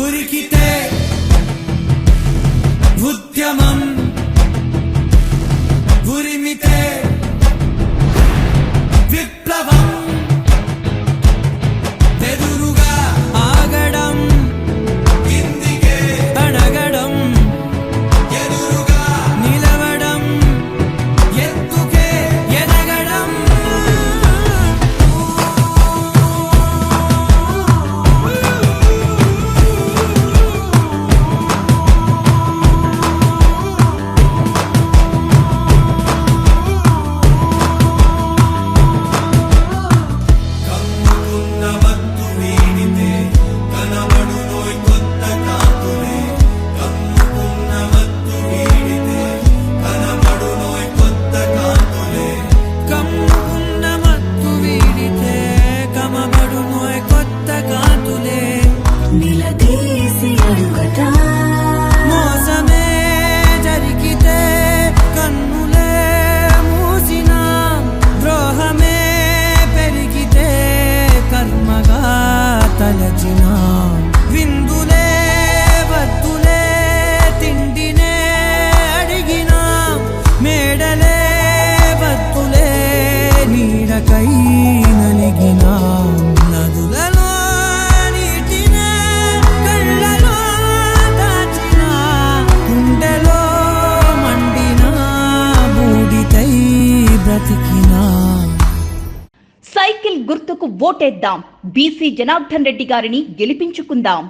ఉరికితే ఉద్యమం ఉరిమితే విప్లవం ఎదురుగా ఆగడం కిందికే అడగడం ఎదురుగా నిలవడం ఎత్తుకే ఎదగడం విందులే వద్దులే తిండినే అడిగినా మేడలే వద్దులే నీడకై నలిగినా నదులలో నీటినే కళ్ళలో దాచిన గుండెలో మండిన బూడిదై బ్రతికినా. సైకిల్ గుర్తుకు ఓటేద్దాం, బీసీ జనార్దన్ రెడ్డి గారిని గెలిపించుకుందాం.